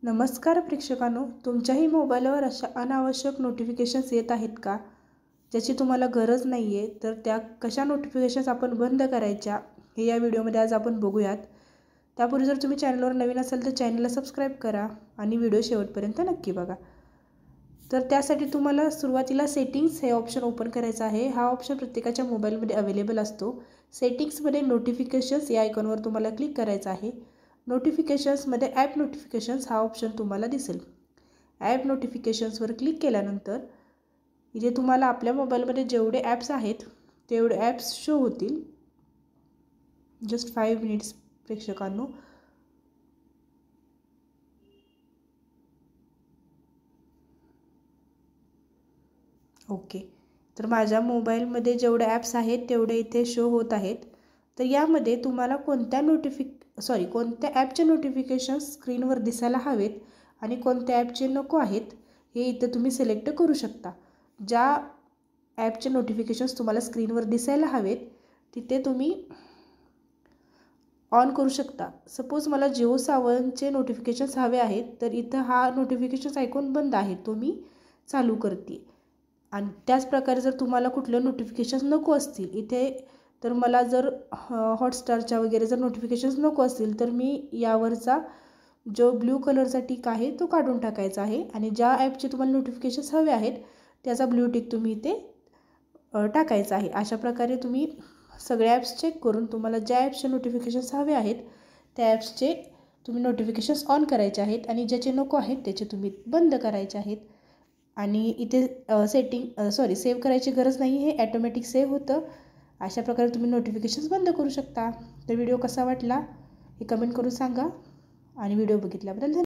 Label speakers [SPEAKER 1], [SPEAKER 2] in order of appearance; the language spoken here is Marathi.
[SPEAKER 1] नमस्कार प्रेक्षकांनो, तुमच्याही मोबाईलवर अशा अनावश्यक नोटिफिकेशन्स येत आहेत का, ज्याची तुम्हाला गरज नाही आहे? तर त्या कशा नोटिफिकेशन्स आपण बंद करायच्या हे या व्हिडिओमध्ये आज आपण बघूयात. त्यापूर्वी जर तुम्ही चॅनलवर नवीन असाल तर चॅनलला सबस्क्राईब करा आणि व्हिडिओ शेवटपर्यंत नक्की बघा. तर त्यासाठी तुम्हाला सुरुवातीला सेटिंग्स हे ऑप्शन ओपन करायचं आहे. हा ऑप्शन प्रत्येकाच्या मोबाईलमध्ये अवेलेबल असतो. सेटिंग्समध्ये नोटिफिकेशन्स या आयकॉनवर तुम्हाला क्लिक करायचं आहे. नोटिफिकेशन्समध्ये ॲप नोटिफिकेशन्स हा ऑप्शन तुम्हाला दिसेल. ॲप नोटिफिकेशन्सवर क्लिक केल्यानंतर इथे तुम्हाला आपल्या मोबाईलमध्ये जेवढे ॲप्स आहेत तेवढे ॲप्स शो होतील. जस्ट 5 मिनिट्स प्रेक्षकांनो. ओके, तर माझ्या मोबाईलमध्ये जेवढे ॲप्स आहेत तेवढे इथे शो होत आहेत. तर यामध्ये तुम्हाला कोणत्या ॲपचे नोटिफिकेशन्स स्क्रीनवर दिसायला हवेत आणि कोणत्या ॲपचे नको आहेत हे इथं तुम्ही सिलेक्ट करू शकता. ज्या ॲपचे नोटिफिकेशन्स तुम्हाला स्क्रीनवर दिसायला हवेत तिथे तुम्ही ऑन करू शकता. सपोज मला जिओ सावनचे नोटिफिकेशन्स हवे आहेत, तर इथं हा नोटिफिकेशन्स आयकॉन बंद आहे, तो मी चालू करते. आणि त्याचप्रकारे जर तुम्हाला कुठले नोटिफिकेशन्स नको असतील इथे, तर मला जर हॉटस्टारच्या वगैरे जर नोटिफिकेशन्स नको असतील तर मी यावरचा जो ब्ल्यू कलरचा टिक आहे तो काढून टाकायचा आहे आणि ज्या ॲपचे तुम्हाला नोटिफिकेशन्स हवे आहेत त्याचा ब्ल्यू टिक तुम्ही इथे टाकायचा आहे. अशा प्रकारे तुम्ही सगळे ॲप्स चेक करून तुम्हाला ज्या ॲप्सचे नोटिफिकेशन्स हवे आहेत त्या ॲप्सचे तुम्ही नोटिफिकेशन्स ऑन करायचे आहेत आणि ज्याचे नको आहेत त्याचे तुम्ही बंद करायचे आहेत. आणि इथे सेव्ह करायची गरज नाही, हे ॲटोमॅटिक सेव्ह होतं. अशा प्रकारे तुम्ही नोटिफिकेशन्स बंद करू शकता. तर व्हिडिओ कसा वाटला हे कमेंट करून सांगा आणि व्हिडिओ बघितल्याबद्दल धन्यवाद.